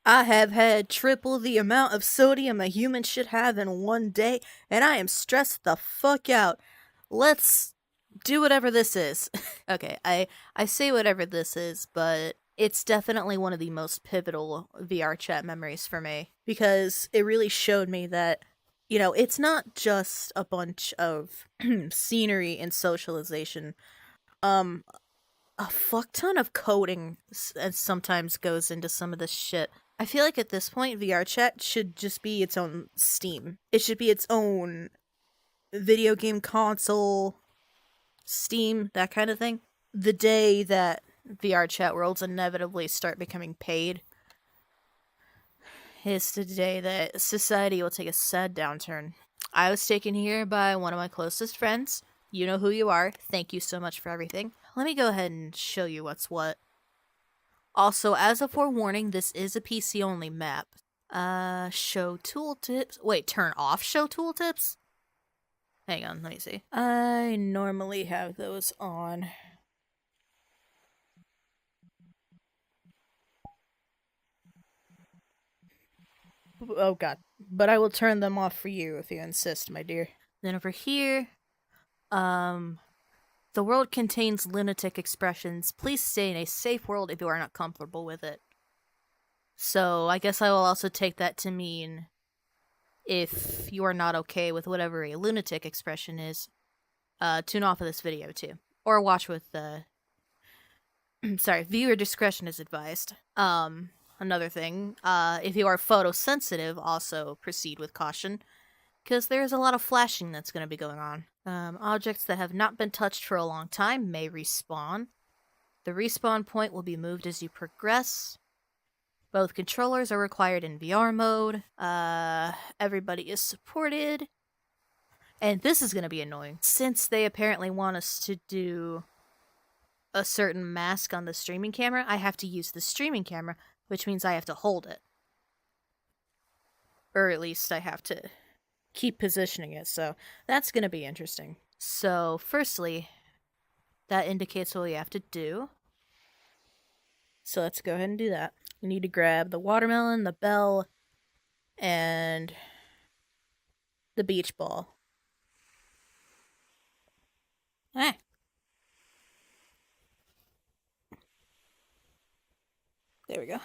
I have had triple the amount of sodium a human should have in one day, and I am stressed the fuck out. Let's do whatever this is. Okay, I say whatever this is, but it's definitely one of the most pivotal VR chat memories for me because it really showed me that it's not just a bunch of scenery and socialization. Um a fuck ton of coding sometimes goes into some of this shit. I feel like at this point, VRChat should just be its own Steam. It should be its own video game console, Steam, that kind of thing. The day that VRChat worlds inevitably start becoming paid is the day that society will take a sad downturn. I was taken here by one of my closest friends. You know who you are. Thank you so much for everything. Let me go ahead and show you what's what. Also, as a forewarning, this is a PC only map. Show tooltips. Wait, turn off show tooltips? Hang on, let me see. I normally have those on. Oh god. But I will turn them off for you if you insist, my dear. Then over here, the world contains lunatic expressions. Please stay in a safe world if you are not comfortable with it. So I guess I will also take that to mean if you are not okay with whatever a lunatic expression is, tune off of this video too. Or watch with sorry, viewer discretion is advised. Another thing, if you are photosensitive, also proceed with caution, because there's a lot of flashing that's going to be going on. Objects that have not been touched for a long time may respawn. The respawn point will be moved as you progress. Both controllers are required in VR mode. Everybody is supported. And this is going to be annoying. Since they apparently want us to do a certain mask on the streaming camera, I have to use the streaming camera, which means I have to hold it. Or at least I have to keep positioning it, so that's going to be interesting. So, firstly, that indicates what we have to do. So let's go ahead and do that. We need to grab the watermelon, the bell, and the beach ball. Ah. There we go.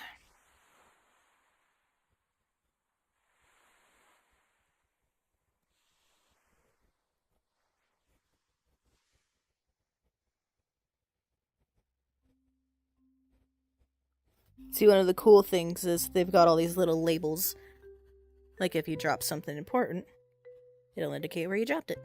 See, one of the cool things is they've got all these little labels. Like if you drop something important, it'll indicate where you dropped it.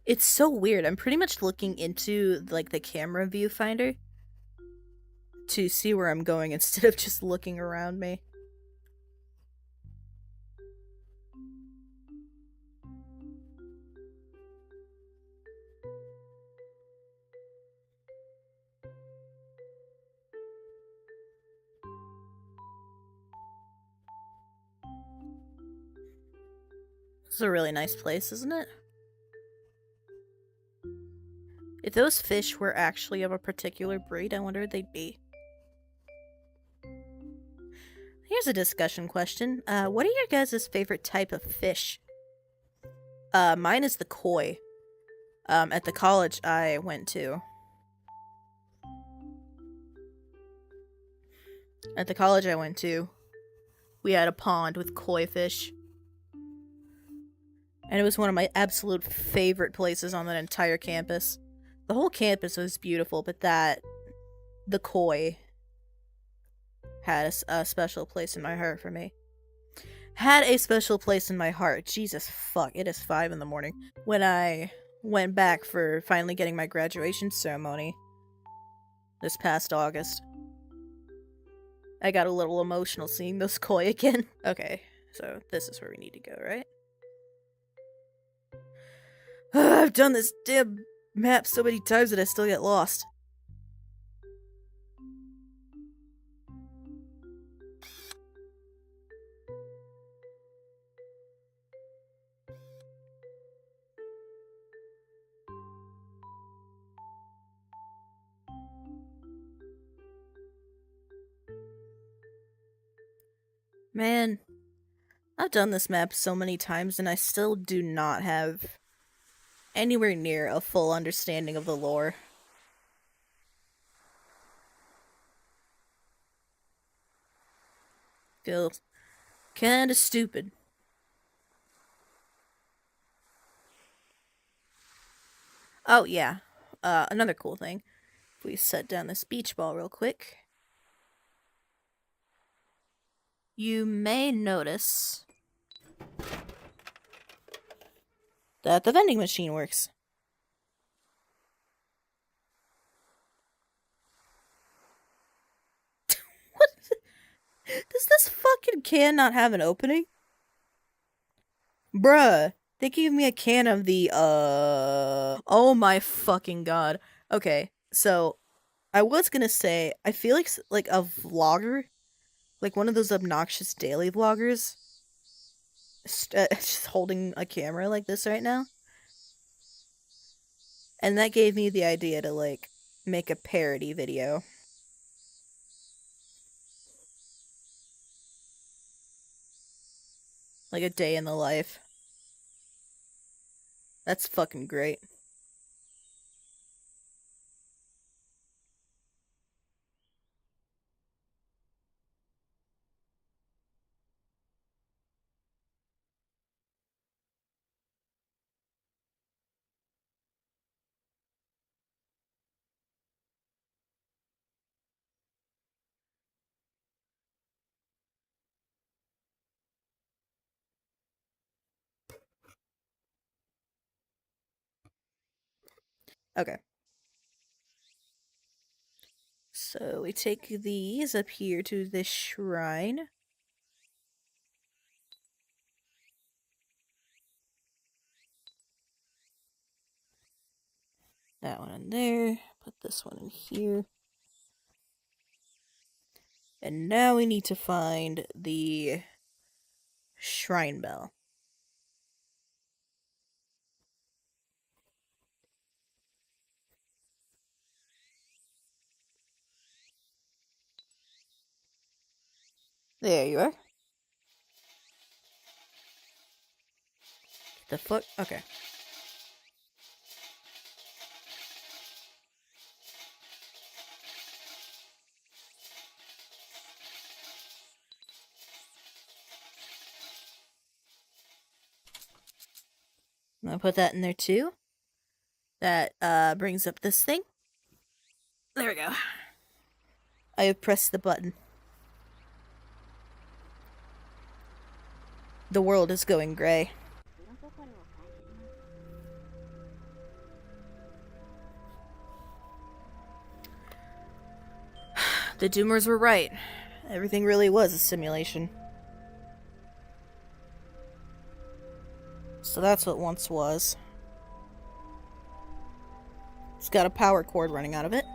It's so weird. I'm pretty much looking into like the camera viewfinder to see where I'm going instead of just looking around me. This is a really nice place, isn't it? If those fish were actually of a particular breed, I wonder what they'd be. Here's a discussion question. What are your guys' favorite type of fish? Mine is the koi. At the college I went to. We had a pond with koi fish. And it was one of my absolute favorite places on that entire campus. The whole campus was beautiful, but the koi had a special place in my heart for me. had a special place in my heart. Jesus fuck, it is 5 in the morning. When I went back for finally getting my graduation ceremony this past August. I got a little emotional seeing those koi again. Okay, so this is where we need to go, right? I've done this damn map so many times that I still get lost. Man, I've done this map so many times and I still do not have anywhere near a full understanding of the lore. Feels kinda stupid. Oh yeah, another cool thing. If we set down this beach ball real quick, you may notice that the vending machine works. What? Does this fucking can not have an opening? Bruh, they gave me a can of the, oh my fucking god. Okay, so, I was gonna say, I feel like a vlogger, like one of those obnoxious daily vloggers, just holding a camera like this right now. And that gave me the idea to, like, make a parody video. Like a day in the life. That's fucking great. Okay. So we take these up here to this shrine. That one in there. Put this one in here. And now we need to find the shrine bell. There you are. The fuck? Okay. I'm gonna put that in there too. That brings up this thing. There we go. I have pressed the button. The world is going gray. The Doomers were right. Everything really was a simulation. So that's what once was. It's got a power cord running out of it.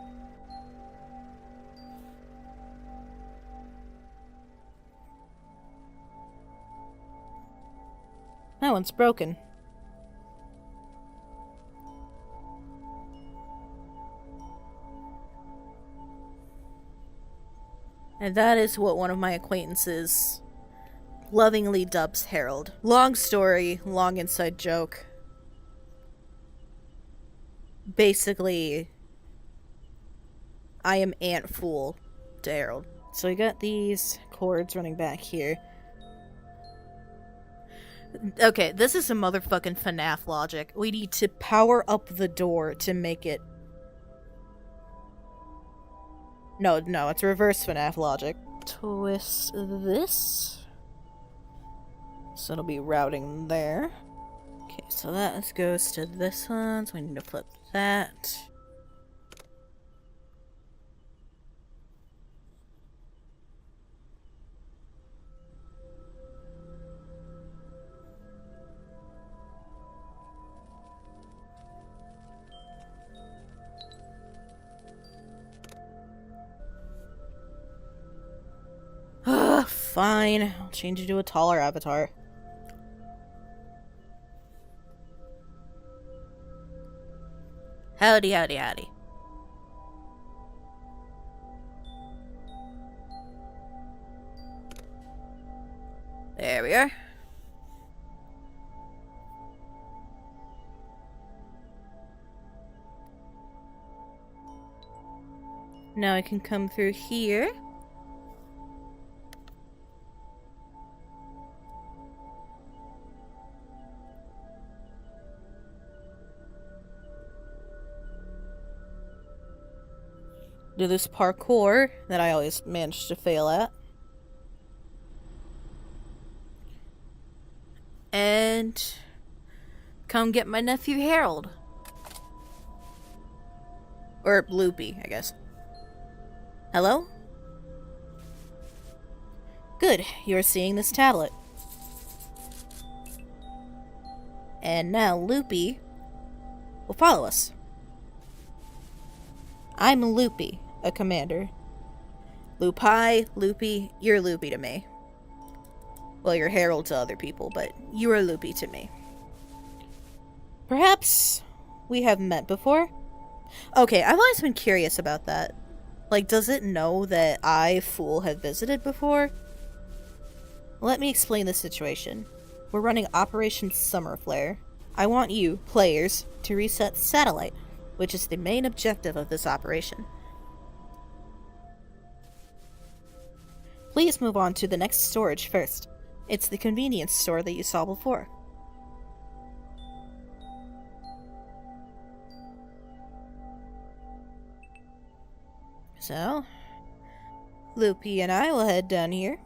That one's broken. And that is what one of my acquaintances lovingly dubs Harold. Long story, long inside joke. Basically, I am Aunt Fool to Harold. So we got these cords running back here. Okay, this is some motherfucking FNAF logic. We need to power up the door to make it... No, it's reverse FNAF logic. Twist this. So it'll be routing there. Okay, so that goes to this one, so we need to flip that. Fine. I'll change you to a taller avatar. Howdy, howdy, howdy. There we are. Now I can come through here. Do this parkour that I always manage to fail at. And come get my nephew Harold. Or Loopy, I guess. Hello? Good, you're seeing this tablet. And now Loopy will follow us. I'm Loopy, a commander. Loopy, Loopy, you're Loopy to me. Well, you're Harold to other people, but you are Loopy to me. Perhaps we have met before? Okay, I've always been curious about that. Like, does it know that I, Fool, have visited before? Let me explain the situation. We're running Operation Summer Flare. I want you, players, to reset the satellite, which is the main objective of this operation. Please move on to the next storage first. It's the convenience store that you saw before. So, Loopy and I will head down here.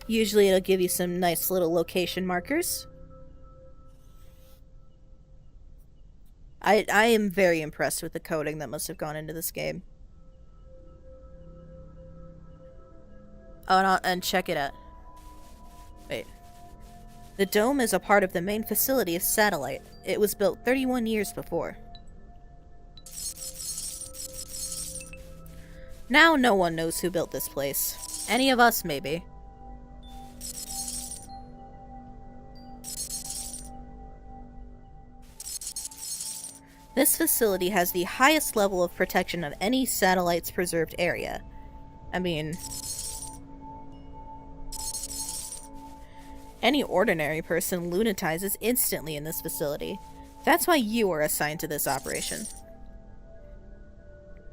Usually it'll give you some nice little location markers. I am very impressed with the coding that must have gone into this game. Oh, and check it out. Wait. The dome is a part of the main facility of Satellite. It was built 31 years before. Now no one knows who built this place. Any of us, maybe. This facility has the highest level of protection of any satellite's preserved area. I mean, any ordinary person lunatizes instantly in this facility. That's why you are assigned to this operation.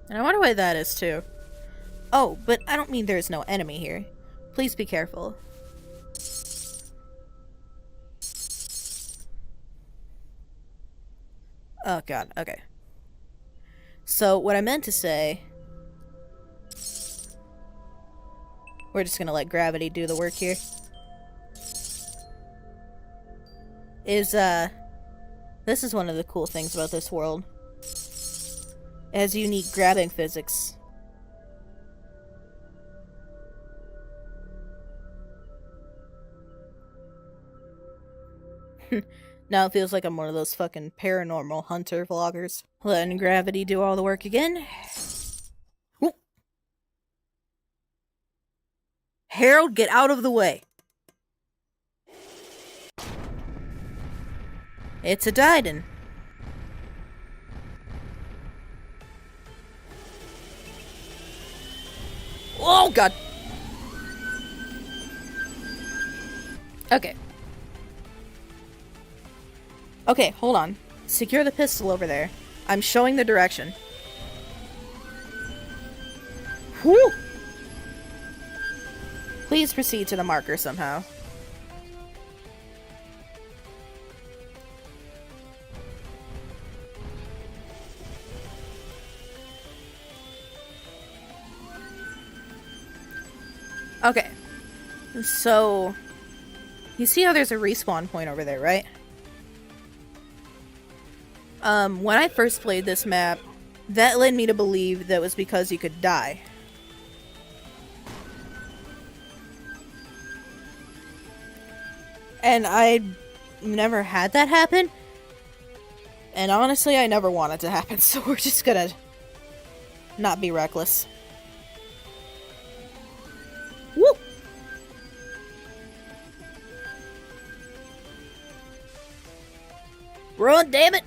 And I wonder why that is too. Oh, but I don't mean there's no enemy here. Please be careful. Oh god, okay. So, what I meant to say... We're just gonna let gravity do the work here. Is, this is one of the cool things about this world. It has unique grabbing physics. Now it feels like I'm one of those fucking paranormal hunter vloggers. Letting gravity do all the work again. Whoop. Harold, get out of the way. It's a Diden. Oh god. Okay. Okay, hold on. Secure the pistol over there. I'm showing the direction. Whew! Please proceed to the marker somehow. Okay. So, you see how there's a respawn point over there, right? When I first played this map, that led me to believe that was because you could die. And I never had that happen. And honestly, I never want it to happen, so we're just gonna not be reckless. Woo! Run, damn it!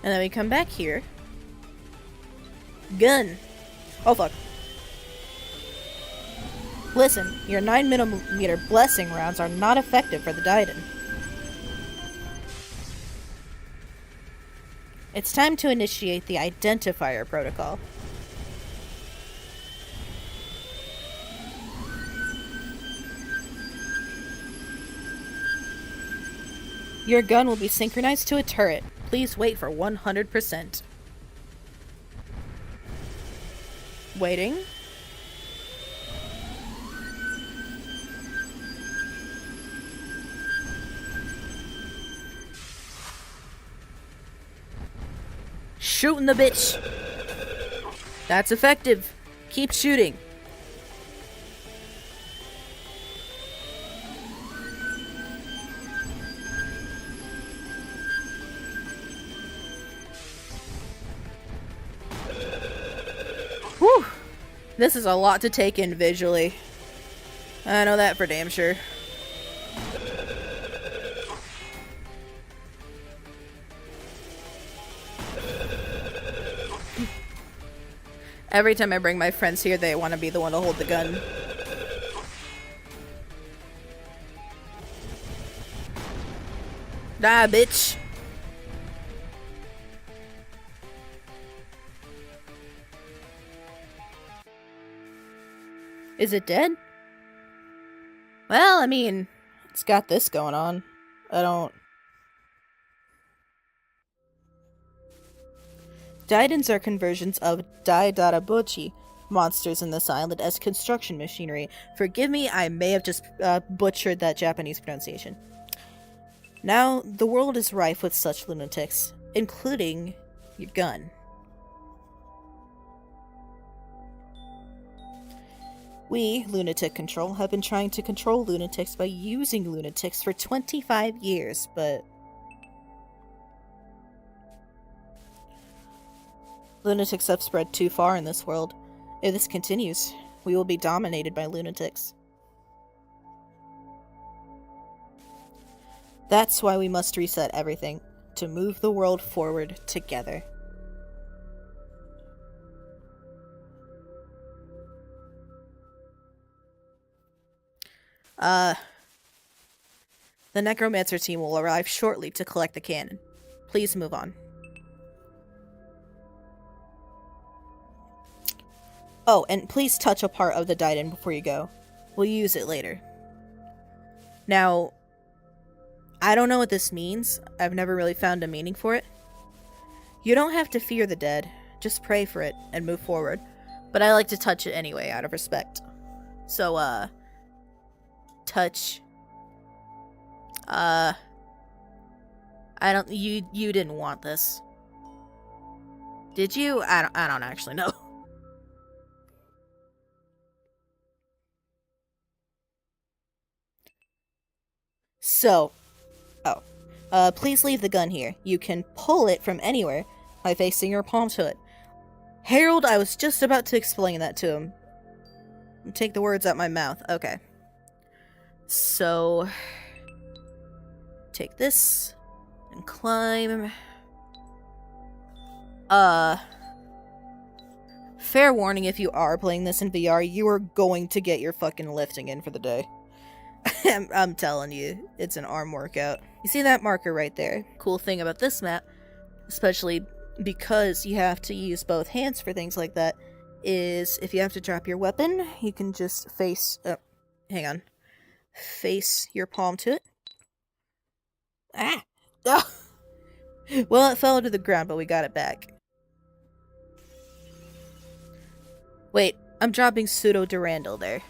And then we come back here. Gun. Oh fuck. Listen, your 9mm blessing rounds are not effective for the Didan. It's time to initiate the identifier protocol. Your gun will be synchronized to a turret. Please wait for 100%. Waiting. Shooting the bitch. That's effective. Keep shooting. Whew. This is a lot to take in visually. I know that for damn sure. Every time I bring my friends here, they want to be the one to hold the gun. Die, bitch. Is it dead? Well, I mean, it's got this going on. I don't... Daidens are conversions of Daidarabochi monsters in this island as construction machinery. Forgive me, I may have just butchered that Japanese pronunciation. Now, the world is rife with such lunatics, including your gun. We, Lunatic Control, have been trying to control lunatics by using lunatics for 25 years, but... lunatics have spread too far in this world. If this continues, we will be dominated by lunatics. That's why we must reset everything, to move the world forward together. The Necromancer team will arrive shortly to collect the cannon. Please move on. Oh, and please touch a part of the Didan before you go. We'll use it later. Now, I don't know what this means. I've never really found a meaning for it. You don't have to fear the dead. Just pray for it and move forward. But I like to touch it anyway, out of respect. So, touch. I don't... You didn't want this. Did you? I don't actually know. So, please leave the gun here. You can pull it from anywhere by facing your palm to it. Harold, I was just about to explain that to him. Take the words out my mouth. Okay. So, take this and climb. Fair warning, if you are playing this in VR, you are going to get your fucking lifting in for the day. I'm telling you, it's an arm workout. You see that marker right there? Cool thing about this map, especially because you have to use both hands for things like that, is if you have to drop your weapon, you can just face your palm to it. Ah! Oh. Well, it fell to the ground, but we got it back. Wait, I'm dropping pseudo Durandal there.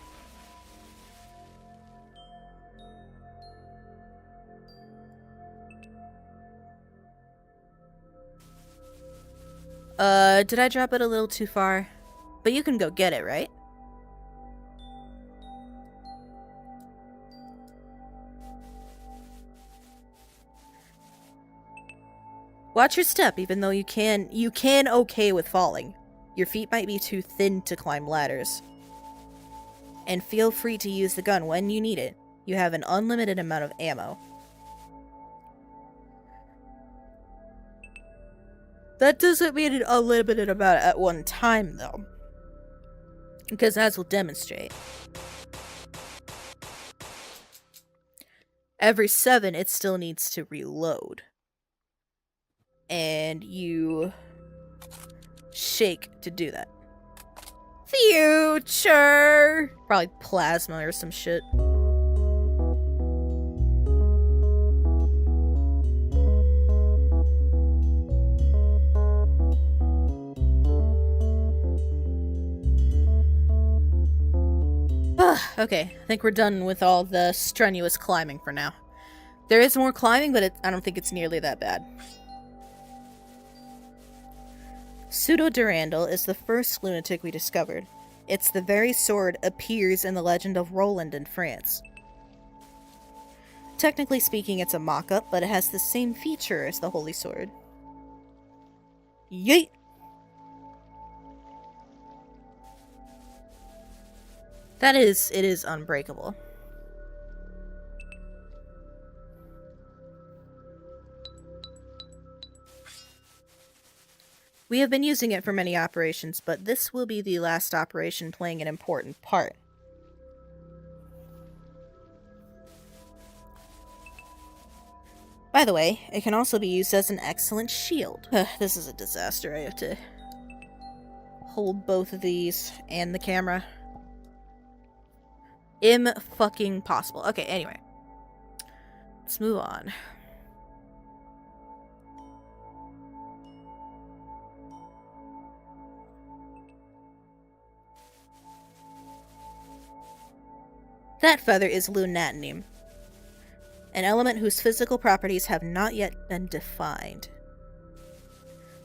Did I drop it a little too far? But you can go get it, right? Watch your step, even though you can okay with falling. Your feet might be too thin to climb ladders. And feel free to use the gun when you need it. You have an unlimited amount of ammo. That doesn't mean an unlimited amount at one time, though. Because as we'll demonstrate. Every 7, it still needs to reload. And you shake to do that. Future! Probably plasma or some shit. Okay, I think we're done with all the strenuous climbing for now. There is more climbing, but I don't think it's nearly that bad. Pseudo Durandal is the first lunatic we discovered. It's the very sword appears in the legend of Roland in France. Technically speaking, it's a mock-up, but it has the same feature as the Holy Sword. Yeet! It is unbreakable. We have been using it for many operations, but this will be the last operation playing an important part. By the way, it can also be used as an excellent shield. This is a disaster. I have to hold both of these and the camera. Im-fucking-possible. Okay, anyway. Let's move on. That feather is lunatium, an element whose physical properties have not yet been defined.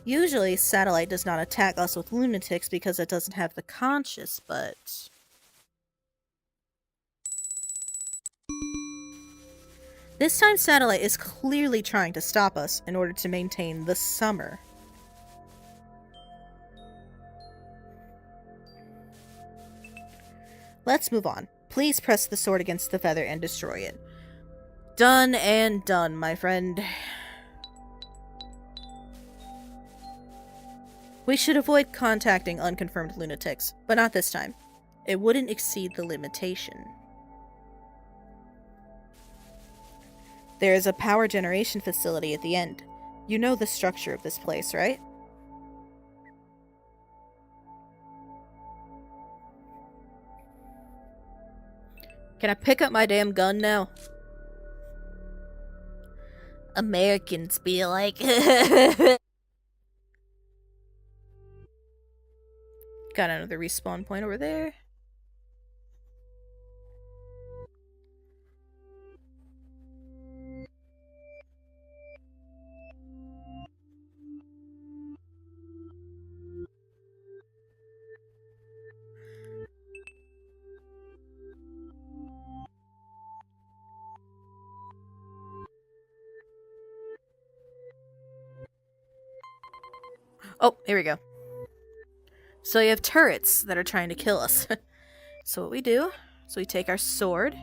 Usually, Satellite does not attack us with lunatics because it doesn't have the conscience, but... This time, Satellite is clearly trying to stop us in order to maintain the summer. Let's move on. Please press the sword against the feather and destroy it. Done and done, my friend. We should avoid contacting unconfirmed lunatics, but not this time. It wouldn't exceed the limitation. There is a power generation facility at the end. You know the structure of this place, right? Can I pick up my damn gun now? Americans be like... Got another respawn point over there. Oh, here we go. So you have turrets that are trying to kill us. So what we do, so we take our sword.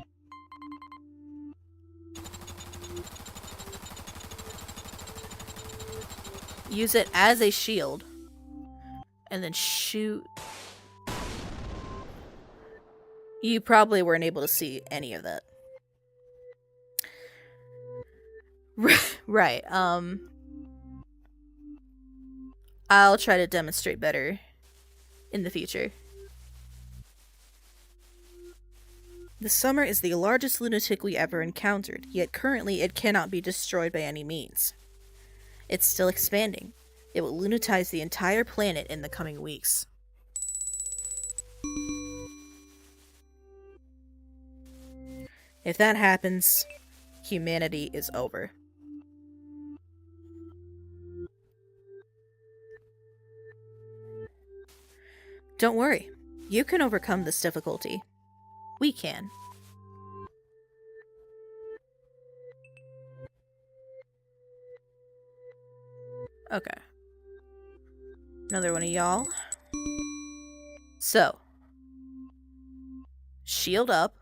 Use it as a shield. And then shoot. You probably weren't able to see any of that. Right, I'll try to demonstrate better in the future. The summer is the largest lunatic we ever encountered, yet currently it cannot be destroyed by any means. It's still expanding. It will lunatize the entire planet in the coming weeks. If that happens, humanity is over. Don't worry, you can overcome this difficulty. We can. Okay. Another one of y'all. So. Shield up.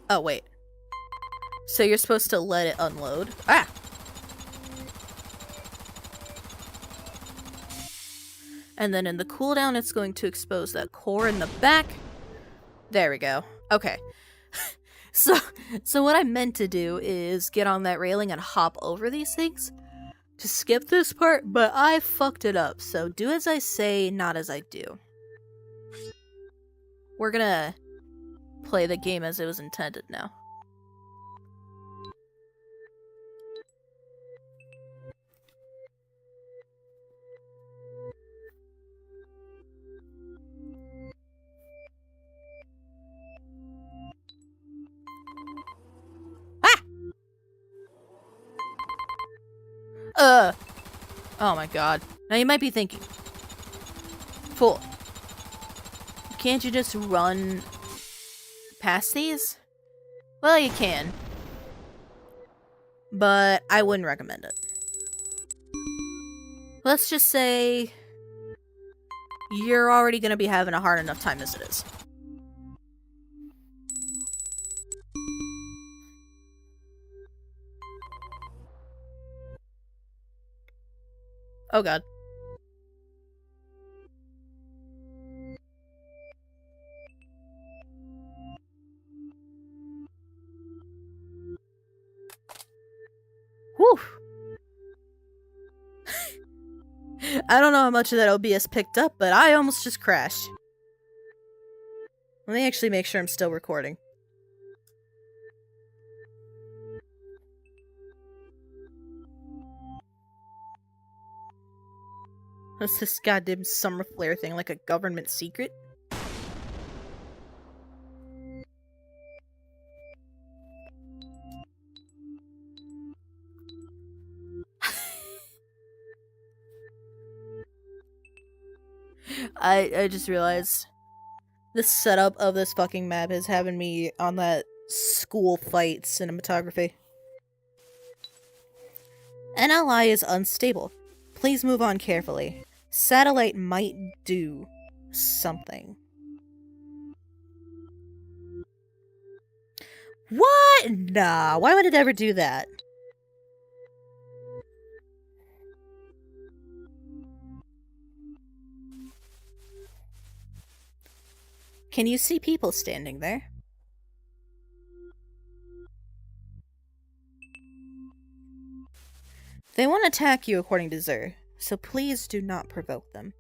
Oh, wait. So you're supposed to let it unload? Ah! And then in the cooldown, it's going to expose that core in the back. There we go. Okay. So what I meant to do is get on that railing and hop over these things to skip this part, but I fucked it up. So do as I say, not as I do. We're gonna play the game as it was intended now. Oh my god. Now you might be thinking, fool, can't you just run past these? Well, you can. But I wouldn't recommend it. Let's just say you're already gonna be having a hard enough time as it is. Oh god. Whew. I don't know how much of that OBS picked up, but I almost just crashed. Let me actually make sure I'm still recording. What's this goddamn summer flare thing, like a government secret? I just realized the setup of this fucking map is having me on that school fight cinematography. An ally is unstable. Please move on carefully. Satellite might do something. What? Nah, why would it ever do that? Can you see people standing there? They won't attack you according to Zur, so please do not provoke them.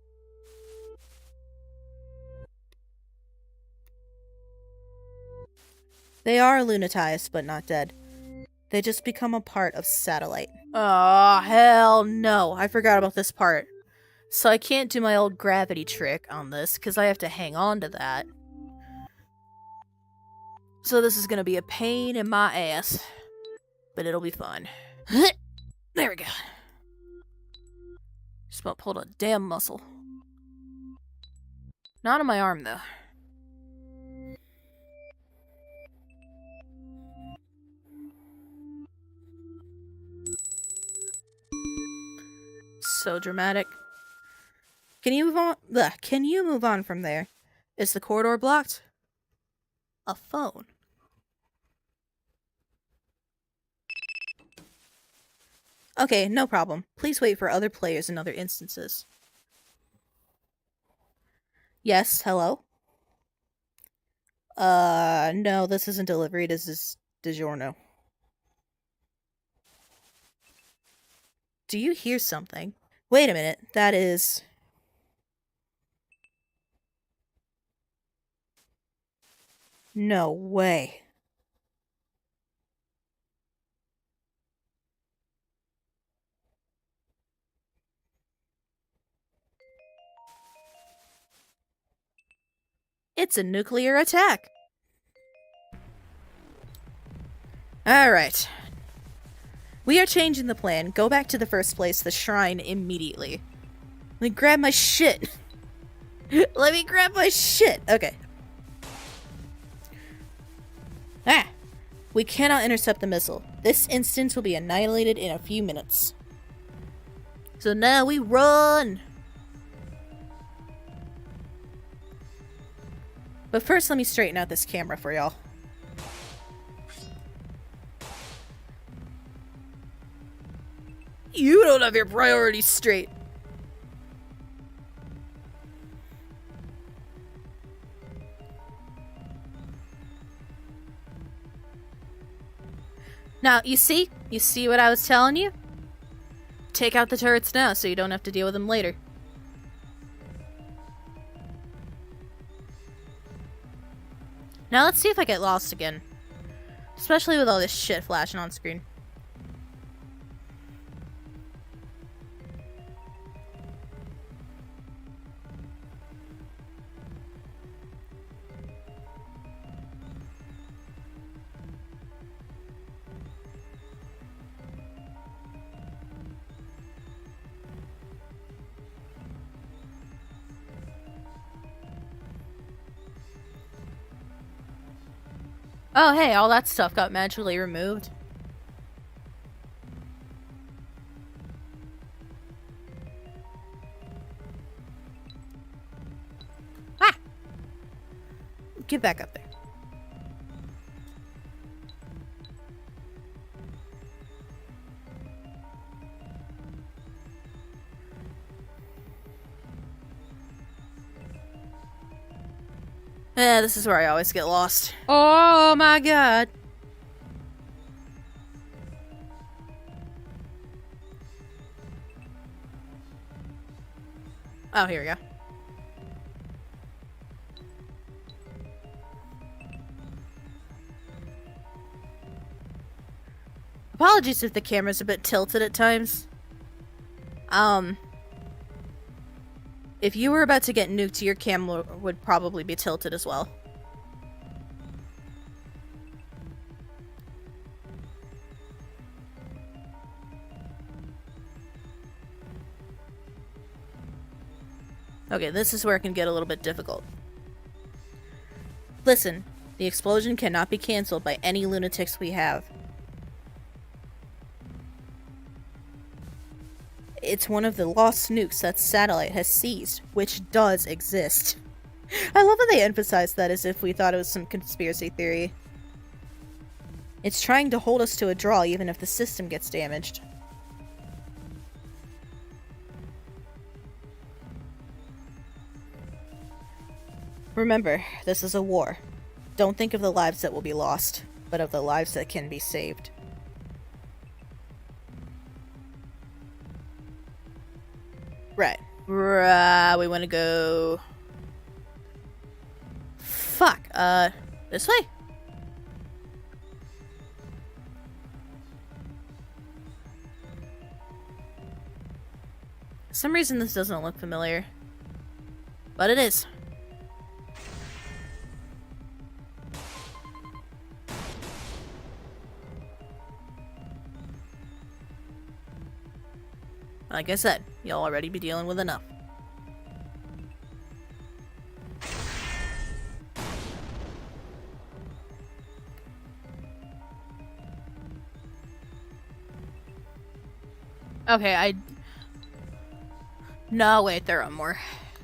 They are lunatized, but not dead. They just become a part of Satellite. Oh, hell no. I forgot about this part. So I can't do my old gravity trick on this, because I have to hang on to that. So this is going to be a pain in my ass. But it'll be fun. There we go. Just about pulled a damn muscle. Not on my arm, though. So dramatic. Can you move on? Can you move on from there? Is the corridor blocked? A phone. Okay, no problem. Please wait for other players in other instances. Yes, hello? No, this isn't delivery, this is DiGiorno. Do you hear something? Wait a minute, that is... No way. It's a nuclear attack. Alright. We are changing the plan. Go back to the first place, the shrine, immediately. Let me grab my shit. Let me grab my shit. Okay. Ah! We cannot intercept the missile. This instance will be annihilated in a few minutes. So now we run! But first, let me straighten out this camera for y'all. You don't have your priorities straight. Now, you see what I was telling you? Take out the turrets now so you don't have to deal with them later. Now let's see if I get lost again. Especially with all this shit flashing on screen. Oh, hey, all that stuff got magically removed. Ah! Get back up there. This is where I always get lost. Oh my god. Oh, here we go. Apologies if the camera's a bit tilted at times. If you were about to get nuked, your camera would probably be tilted as well. Okay, this is where it can get a little bit difficult. Listen, the explosion cannot be cancelled by any lunatics we have. It's one of the lost nukes that satellite has seized, which does exist. I love that they emphasize that as if we thought it was some conspiracy theory. It's trying to hold us to a draw even if the system gets damaged. Remember, this is a war. Don't think of the lives that will be lost, but of the lives that can be saved. Right. We want to go... Fuck, this way? For some reason this doesn't look familiar. But it is. Like I said, you'll already be dealing with enough. Okay, No, wait, there are more.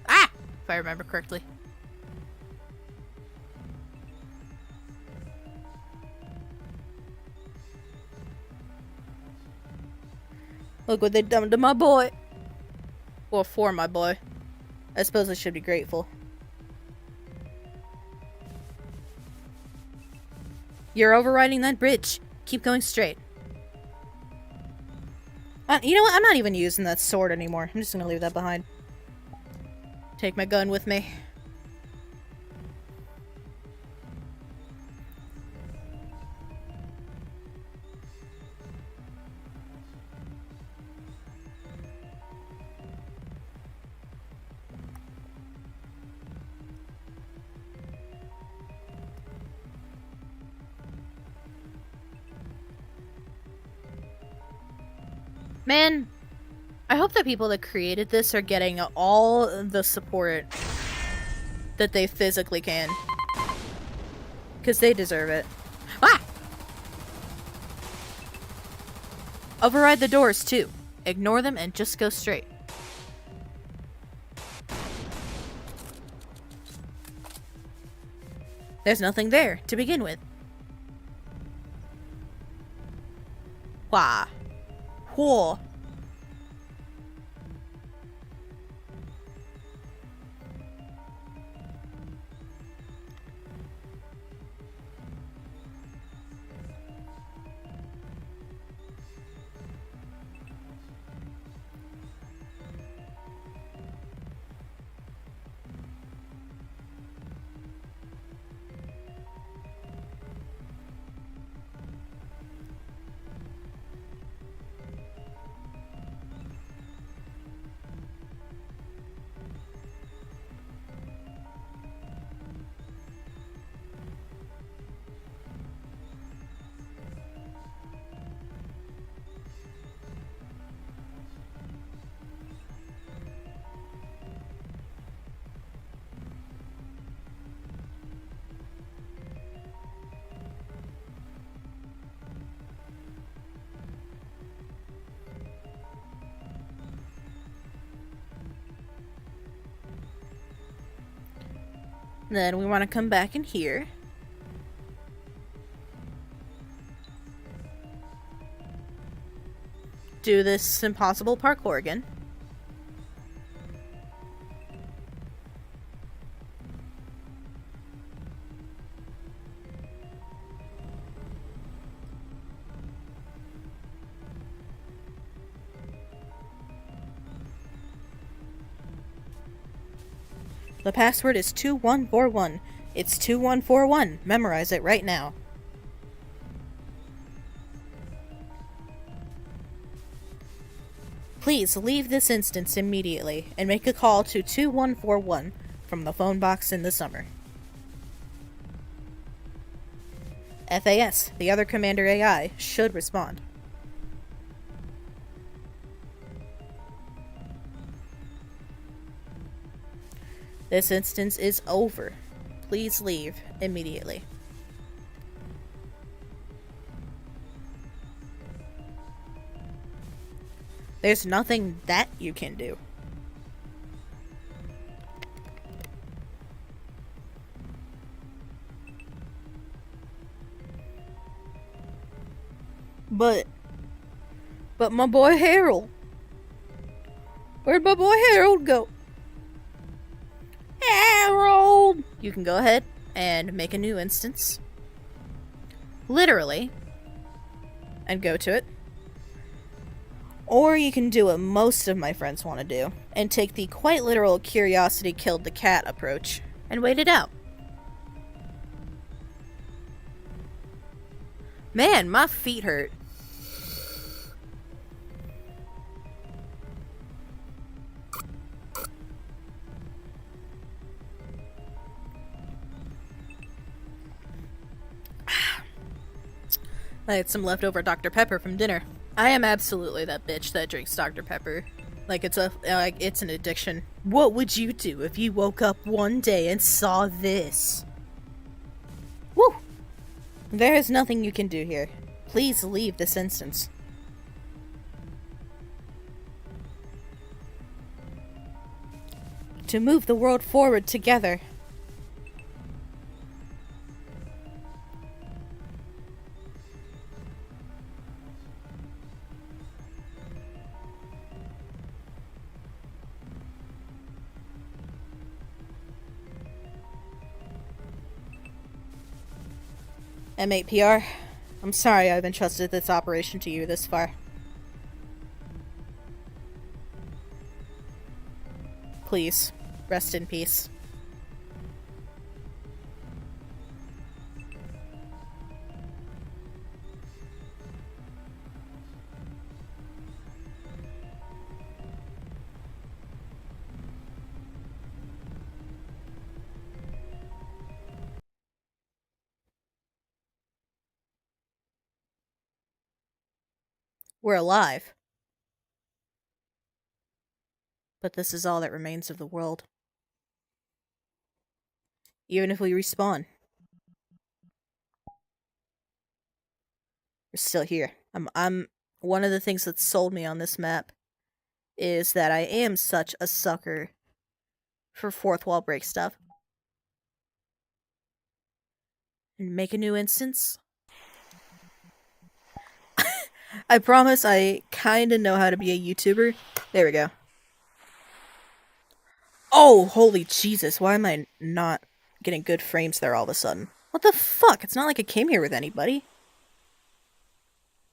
Ah! If I remember correctly. Look what they done to my boy. Or for my boy. I suppose I should be grateful. You're overriding that bridge. Keep going straight. You know what? I'm not even using that sword anymore. I'm just gonna leave that behind. Take my gun with me. Man, I hope the people that created this are getting all the support that they physically can. Because they deserve it. Ah! Override the doors, too. Ignore them and just go straight. There's nothing there to begin with. Wah. Whoa. Then we want to come back in here. Do this impossible parkour again. The password is 2141. It's 2141. Memorize it right now. Please leave this instance immediately and make a call to 2141 from the phone box in the summer. FAS, the other Commander AI, should respond. This instance is over. Please leave immediately. There's nothing that you can do. But my boy Harold. Where'd my boy Harold go? Harold! You can go ahead and make a new instance. Literally. And go to it. Or you can do what most of my friends want to do, and take the quite literal curiosity killed the cat approach, and wait it out. Man, my feet hurt. I had some leftover Dr. Pepper from dinner. I am absolutely that bitch that drinks Dr. Pepper. Like it's an addiction. What would you do if you woke up one day and saw this? Woo! There is nothing you can do here. Please leave this instance. To move the world forward together. M8PR, I'm sorry I've entrusted this operation to you this far. Please, rest in peace. We're alive. But this is all that remains of the world. Even if we respawn, we're still here. I'm one of the things that sold me on this map is that I am such a sucker for fourth wall break stuff. And make a new instance. I promise I kinda know how to be a YouTuber. There we go. Oh, holy Jesus, why am I not getting good frames there all of a sudden? What the fuck? It's not like I came here with anybody.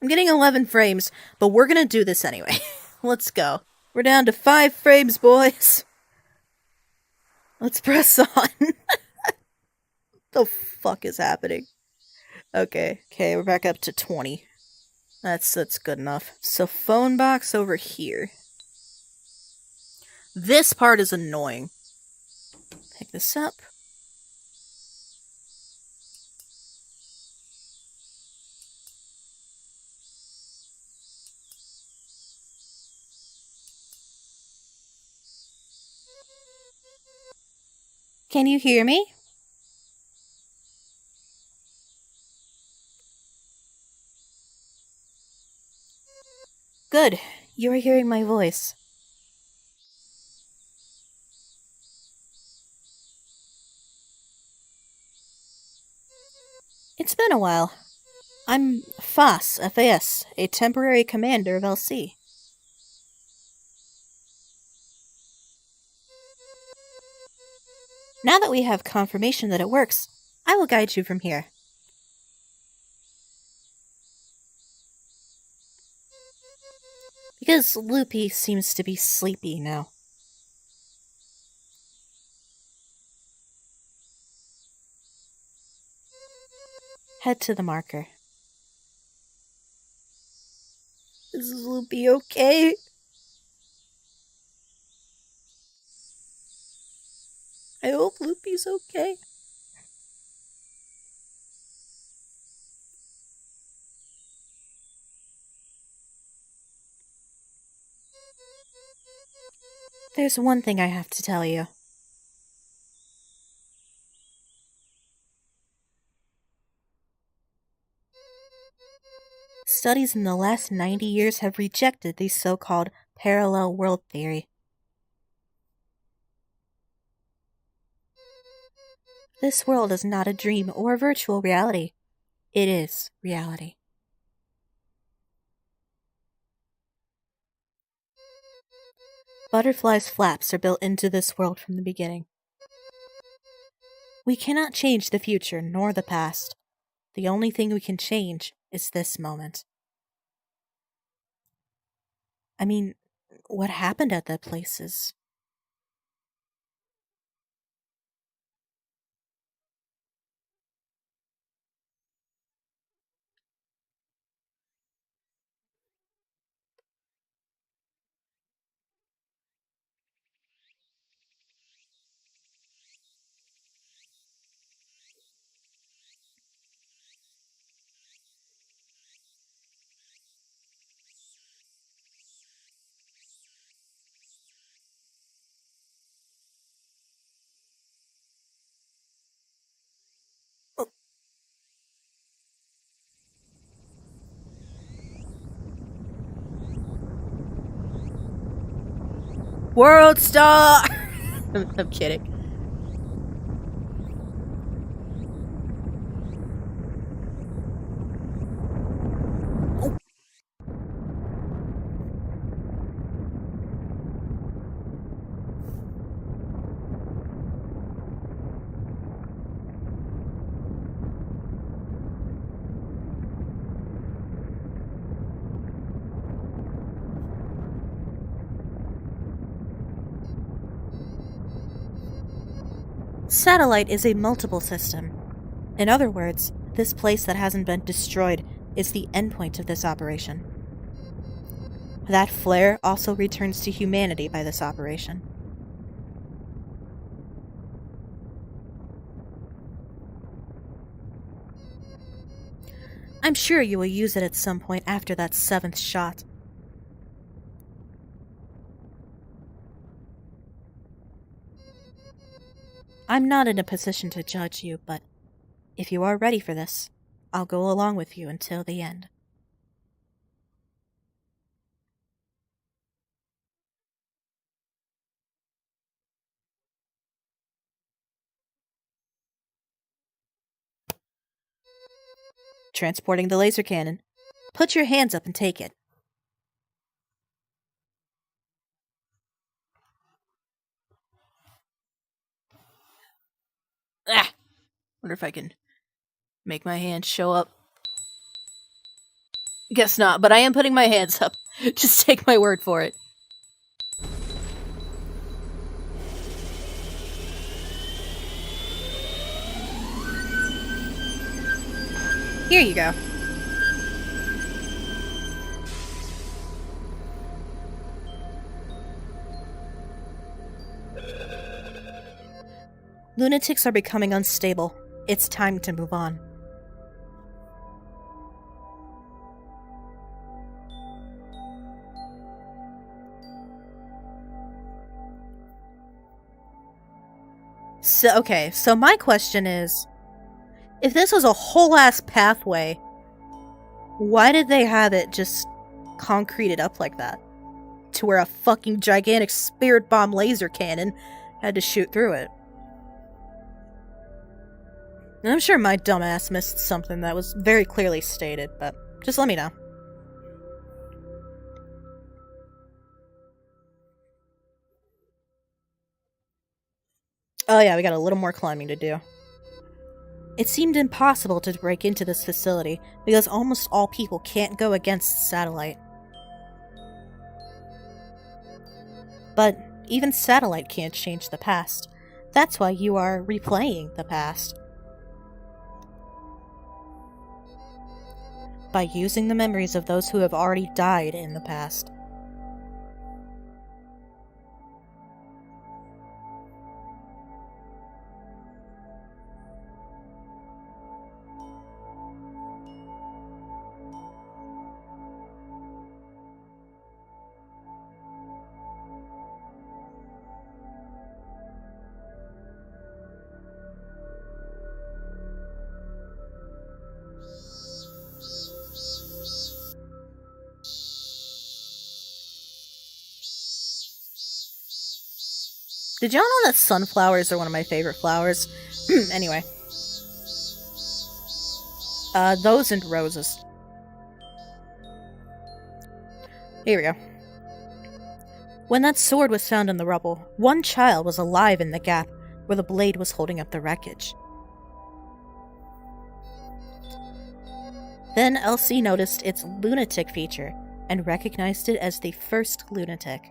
I'm getting 11 frames, but we're gonna do this anyway. Let's go. We're down to 5 frames, boys. Let's press on. The fuck is happening? Okay, we're back up to 20. That's good enough. So phone box over here. This part is annoying. Pick this up. Can you hear me? Good. You are hearing my voice. It's been a while. I'm FAS, FAS, a temporary commander of LC. Now that we have confirmation that it works, I will guide you from here. Because Loopy seems to be sleepy now. Head to the marker. Is Loopy okay? I hope Loopy's okay. There's one thing I have to tell you. Studies in the last 90 years have rejected the so-called parallel world theory. This world is not a dream or a virtual reality. It is reality. Butterflies' flaps are built into this world from the beginning. We cannot change the future nor the past. The only thing we can change is this moment. I mean, what happened at that place is... World Star! I'm kidding. Satellite is a multiple system. In other words, this place that hasn't been destroyed is the endpoint of this operation. That flare also returns to humanity by this operation. I'm sure you will use it at some point after that 7th shot. I'm not in a position to judge you, but if you are ready for this, I'll go along with you until the end. Transporting the laser cannon. Put your hands up and take it. Ah! Wonder if I can make my hands show up. Guess not, but I am putting my hands up. Just take my word for it. Here you go. Lunatics are becoming unstable. It's time to move on. So my question is, if this was a whole-ass pathway, why did they have it just concreted up like that? To where a fucking gigantic spirit bomb laser cannon had to shoot through it. And I'm sure my dumbass missed something that was very clearly stated, but just let me know. Oh yeah, we got a little more climbing to do. It seemed impossible to break into this facility because almost all people can't go against Satellite. But even Satellite can't change the past. That's why you are replaying the past. By using the memories of those who have already died in the past. Did y'all know that sunflowers are one of my favorite flowers? Anyway. Those and roses. Here we go. When that sword was found in the rubble, one child was alive in the gap where the blade was holding up the wreckage. Then Elsie noticed its lunatic feature and recognized it as the first lunatic.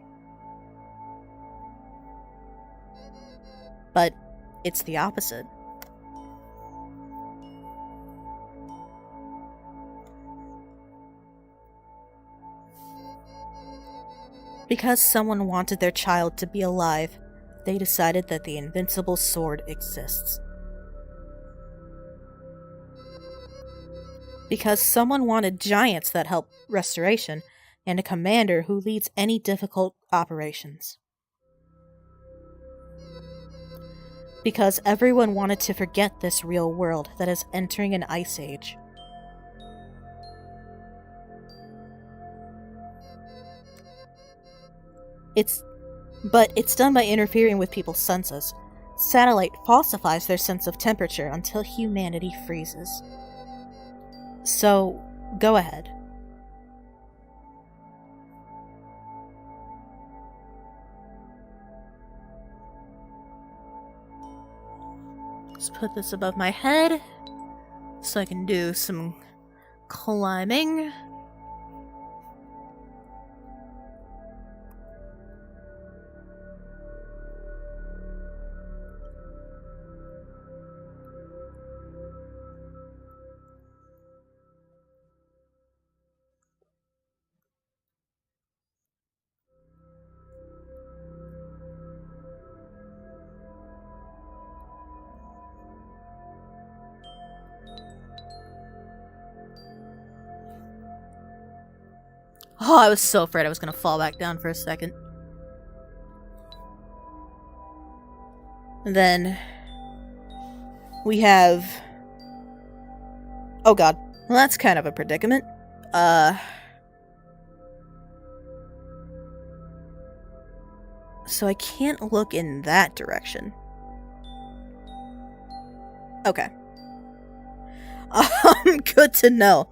But it's the opposite. Because someone wanted their child to be alive, they decided that the invincible sword exists. Because someone wanted giants that help restoration, and a commander who leads any difficult operations. Because everyone wanted to forget this real world that is entering an ice age. But it's done by interfering with people's senses. Satellite falsifies their sense of temperature until humanity freezes. So, go ahead. Let's put this above my head so I can do some climbing. Oh, I was so afraid I was gonna fall back down for a second. And then we have... Oh god. Well, that's kind of a predicament. So I can't look in that direction. Okay. Good to know.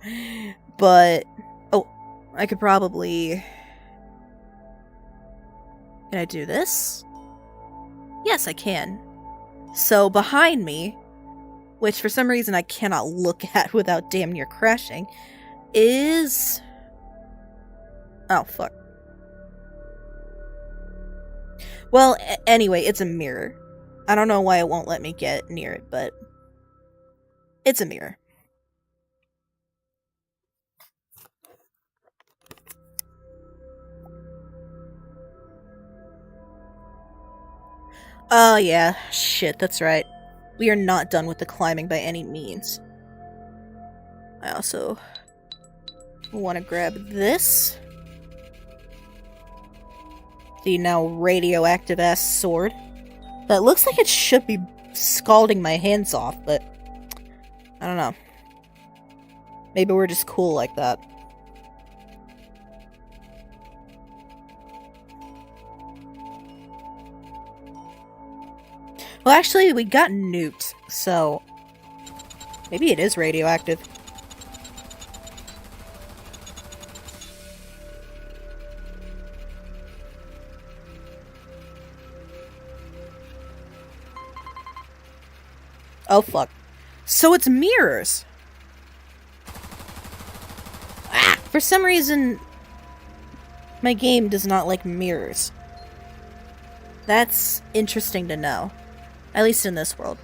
But... Oh, I could probably... Can I do this? Yes, I can. So behind me, which for some reason I cannot look at without damn near crashing, is... Oh, fuck. Well, anyway, it's a mirror. I don't know why it won't let me get near it, but... It's a mirror. Oh, yeah. Shit, that's right. We are not done with the climbing by any means. I also want to grab this. The now radioactive-ass sword. That looks like it should be scalding my hands off, but... I don't know. Maybe we're just cool like that. Well, actually, we got nuked, so... Maybe it is radioactive. Oh, fuck. So it's mirrors! Ah! For some reason, my game does not like mirrors. That's interesting to know. At least in this world.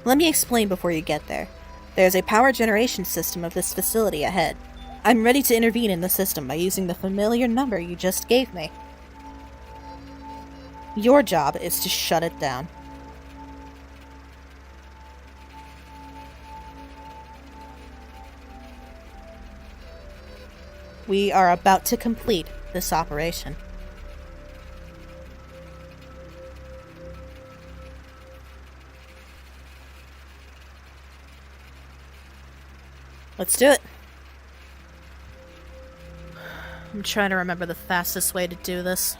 Let me explain before you get there. There's a power generation system of this facility ahead. I'm ready to intervene in the system by using the familiar number you just gave me. Your job is to shut it down. We are about to complete this operation. Let's do it. I'm trying to remember the fastest way to do this.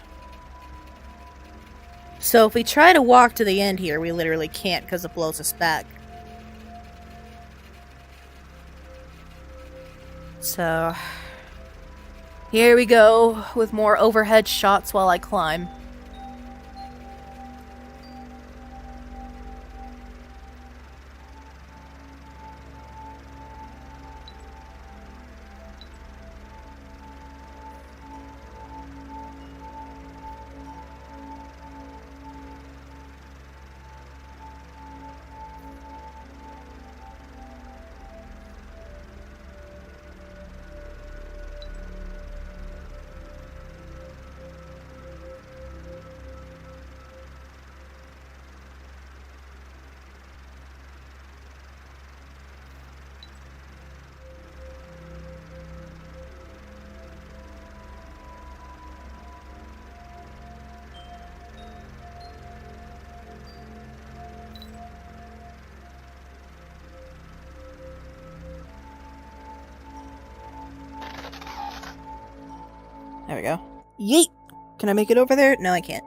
So if we try to walk to the end here, we literally can't because it blows us back. So... here we go, with more overhead shots while I climb. There we go. Yeet! Can I make it over there? No, I can't.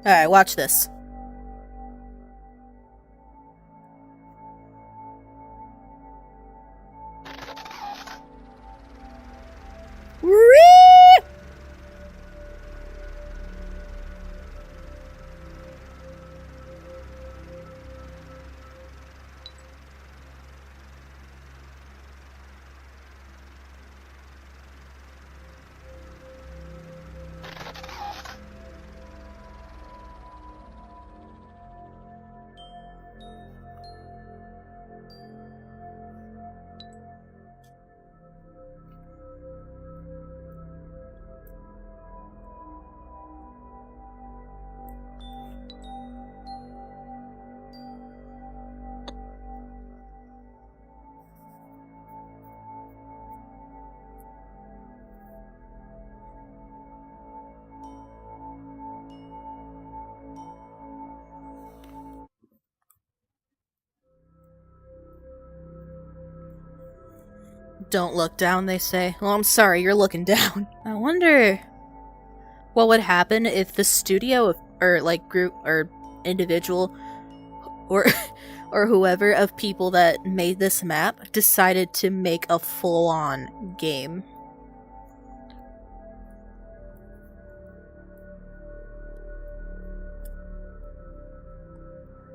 Alright, watch this. Don't look down, they say. Well, I'm sorry, you're looking down. I wonder what would happen if the studio, or like group, or individual, or or whoever of people that made this map decided to make a full-on game.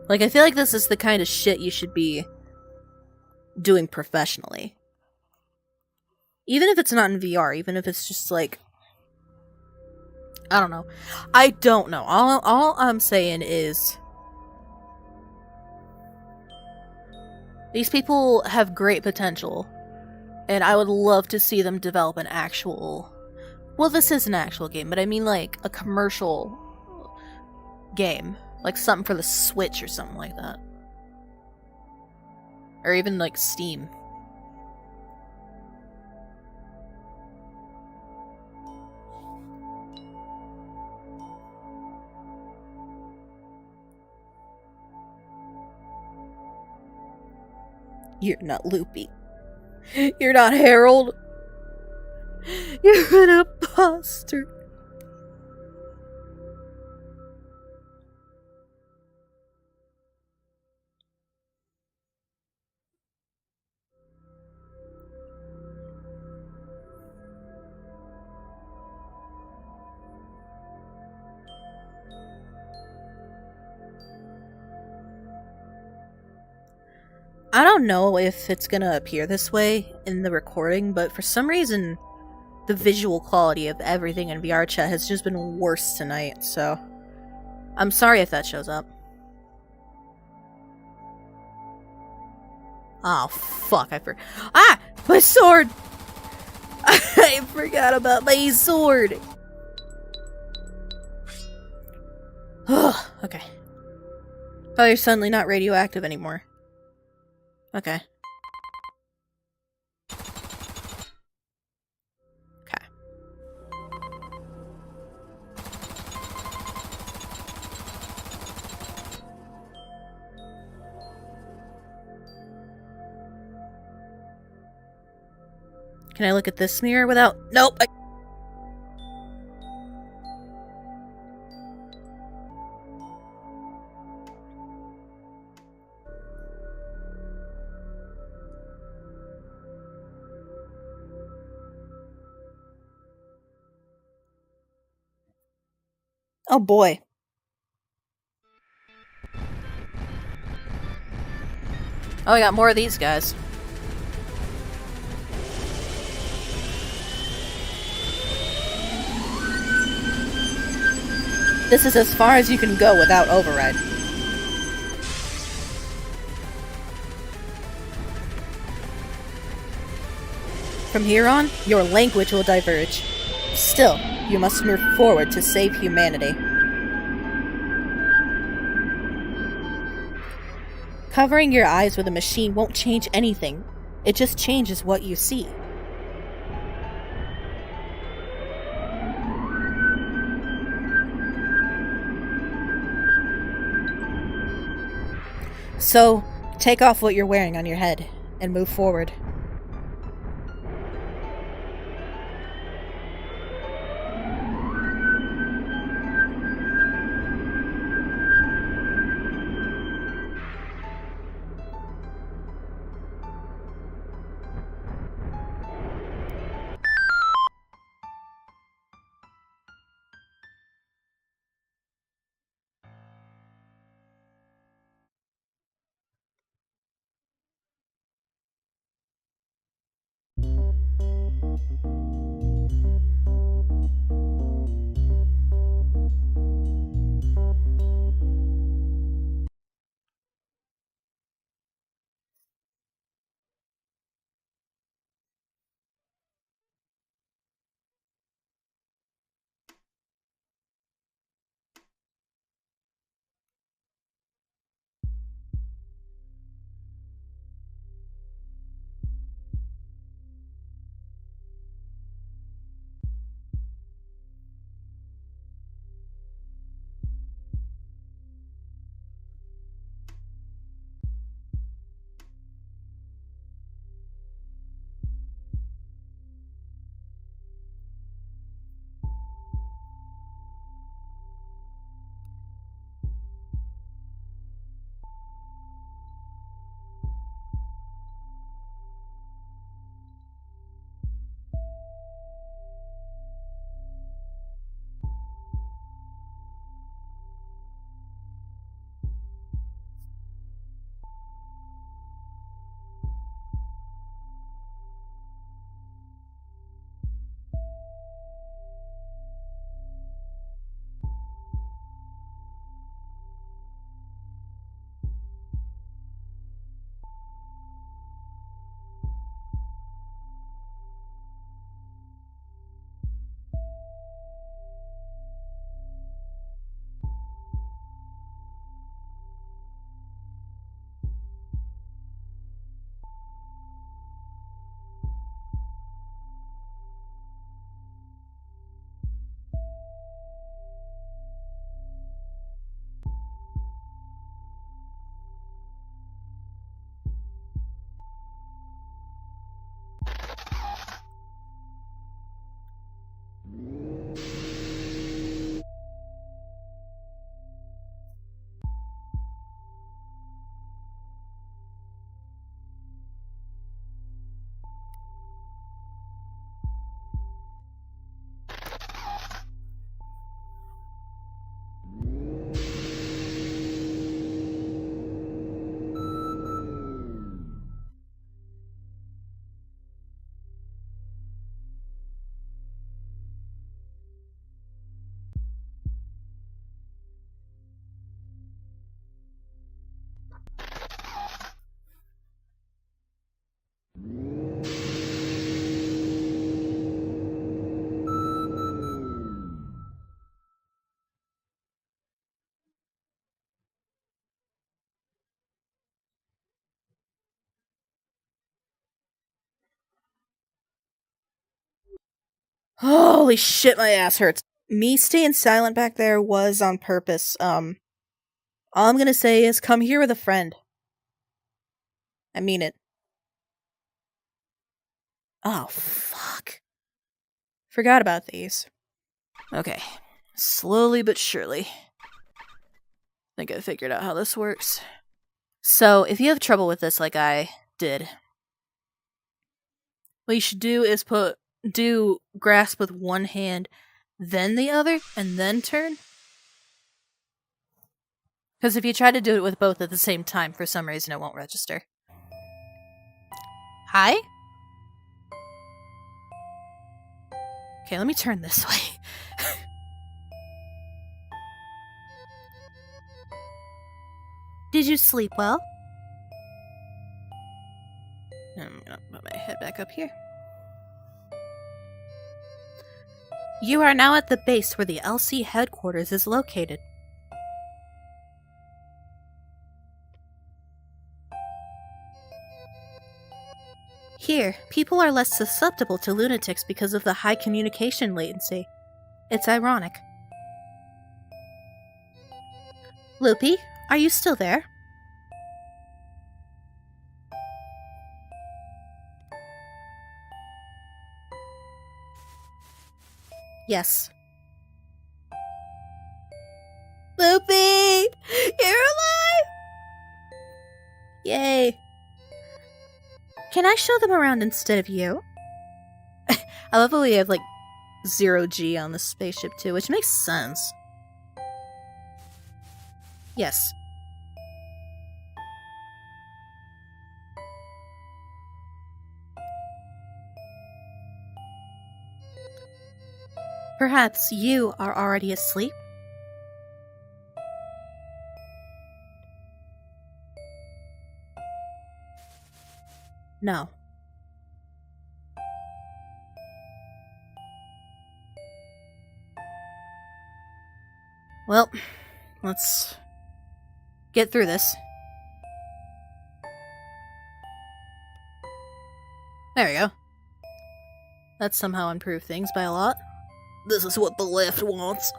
Like, I feel like this is the kind of shit you should be doing professionally. Even if it's not in VR, even if it's just like, I don't know. I don't know. All I'm saying is these people have great potential, and I would love to see them develop an actual... Well, this is an actual game, but I mean like a commercial game. Like something for the Switch or something like that. Or even like Steam. You're not Loopy. You're not Harold. You're an imposter. I don't know if it's gonna appear this way in the recording, but for some reason, the visual quality of everything in VRChat has just been worse tonight, so I'm sorry if that shows up. Oh, fuck, Ah! My sword! I forgot about my sword! Ugh, okay. Oh, you're suddenly not radioactive anymore. Okay. Okay. Can I look at this mirror without... Nope! Oh boy. Oh, I got more of these guys. This is as far as you can go without override. From here on, your language will diverge. Still, you must move forward to save humanity. Covering your eyes with a machine won't change anything. It just changes what you see. So, take off what you're wearing on your head and move forward. Holy shit, my ass hurts. Me staying silent back there was on purpose. All I'm gonna say is come here with a friend. I mean it. Oh, fuck. Forgot about these. Okay. Slowly but surely. Think I figured out how this works. So, if you have trouble with this like I did, what you should do is grasp with one hand, then the other, and then turn. Because if you try to do it with both at the same time, for some reason it won't register. Hi? Okay, let me turn this way. Did you sleep well? I'm gonna put my head back up here. You are now at the base where the LC headquarters is located. Here, people are less susceptible to lunatics because of the high communication latency. It's ironic. Loopy, are you still there? Yes. Loopy! You're alive! Yay. Can I show them around instead of you? I love how we have, 0G on the spaceship, too, which makes sense. Yes. Perhaps you are already asleep? No. Well, let's get through this. There we go. That somehow improved things by a lot. This is what the left wants.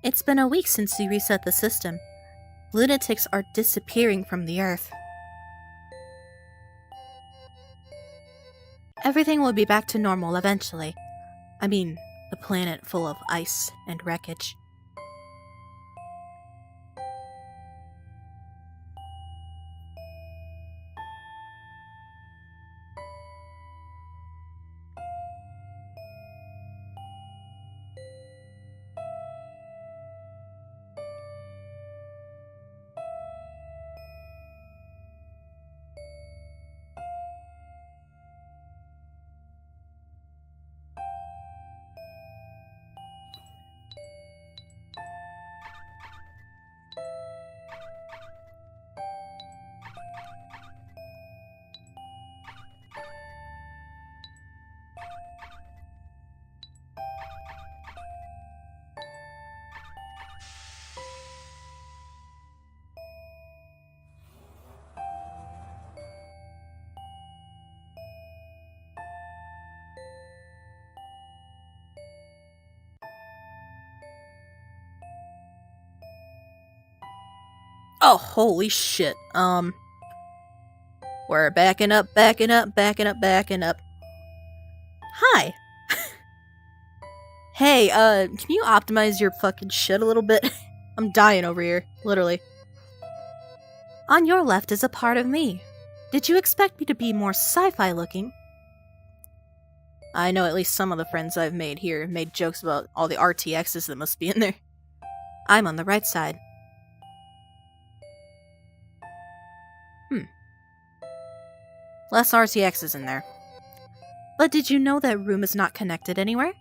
It's been a week since we reset the system. Lunatics are disappearing from the Earth. Everything will be back to normal eventually. I mean, a planet full of ice and wreckage. Oh, holy shit. We're backing up. Hi. Hey, can you optimize your fucking shit a little bit? I'm dying over here, literally. On your left is a part of me. Did you expect me to be more sci-fi looking? I know at least some of the friends I've made here made jokes about all the RTXs that must be in there. I'm on the right side. Less RTXs in there. But did you know that room is not connected anywhere?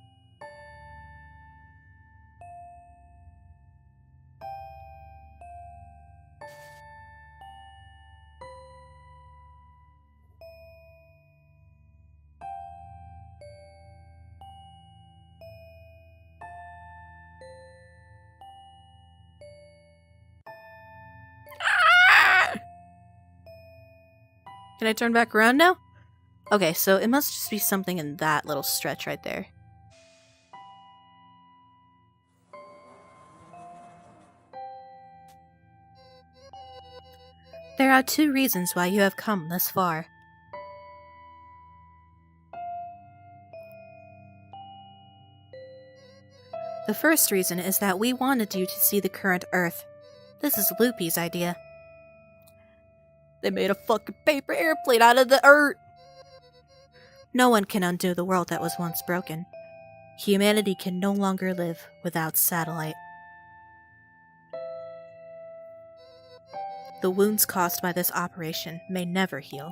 Can I turn back around now? Okay, so it must just be something in that little stretch right there. There are 2 reasons why you have come this far. The first reason is that we wanted you to see the current Earth. This is Loopy's idea. They made a fucking paper airplane out of the Earth! No one can undo the world that was once broken. Humanity can no longer live without satellite. The wounds caused by this operation may never heal.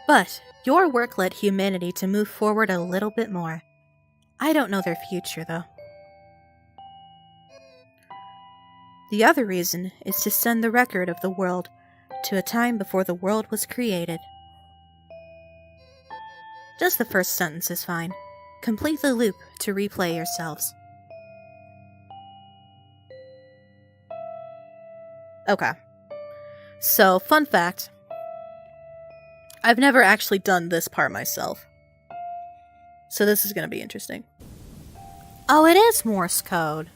But your work led humanity to move forward a little bit more. I don't know their future, though. The other reason is to send the record of the world to a time before the world was created. Just the first sentence is fine. Complete the loop to replay yourselves. Okay. So, fun fact. I've never actually done this part myself. So this is going to be interesting. Oh, it is Morse code.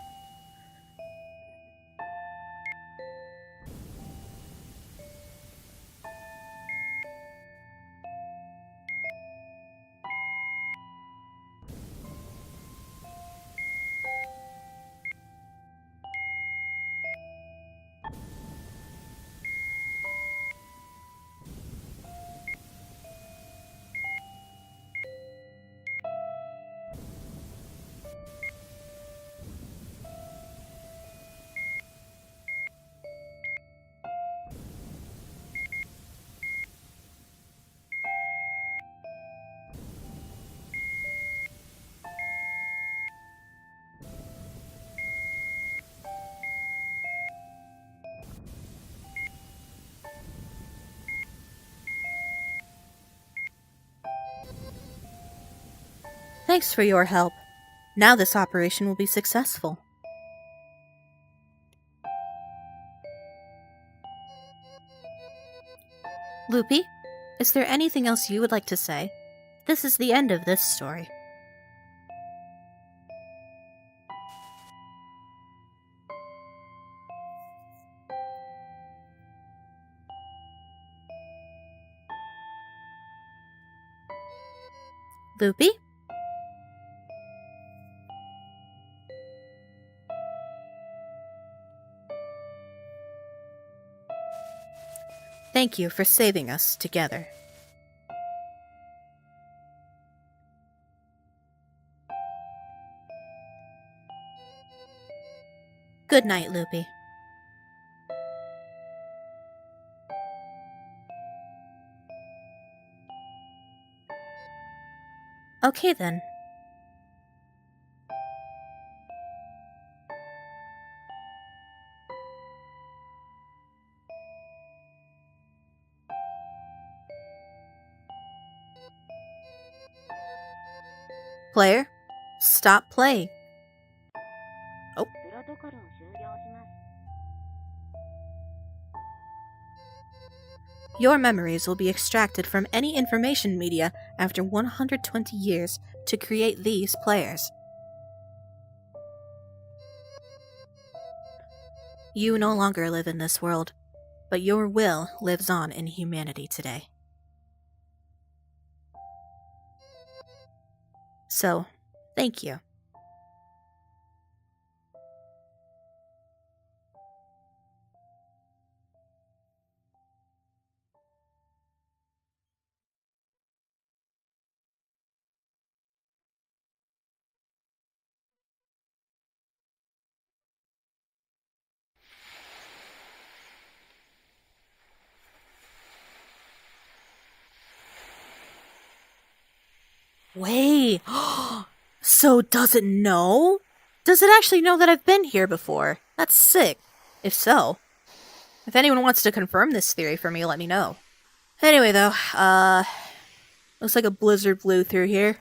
Thanks for your help. Now this operation will be successful. Loopy, is there anything else you would like to say? This is the end of this story. Loopy? Thank you for saving us together. Good night, Loopy. Okay then. Player, stop playing. Oh. Your memories will be extracted from any information media after 120 years to create these players. You no longer live in this world, but your will lives on in humanity today. So, thank you. Wait. So does it know? Does it actually know that I've been here before? That's sick. If so. If anyone wants to confirm this theory for me, let me know. Anyway, though, looks like a blizzard blew through here.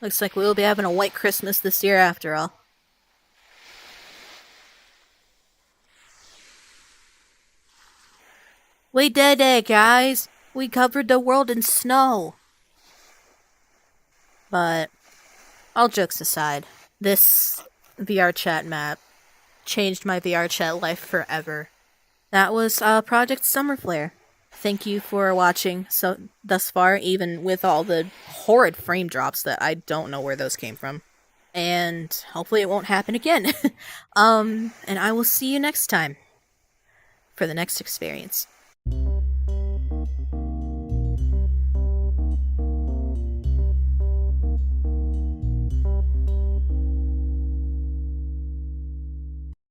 Looks like we'll be having a white Christmas this year after all. We did it, guys! We covered the world in snow! But, all jokes aside, this VRChat map changed my VRChat life forever. That was Project Summer Flare. Thank you for watching thus far, even with all the horrid frame drops that I don't know where those came from. And hopefully it won't happen again. And I will see you next time for the next experience.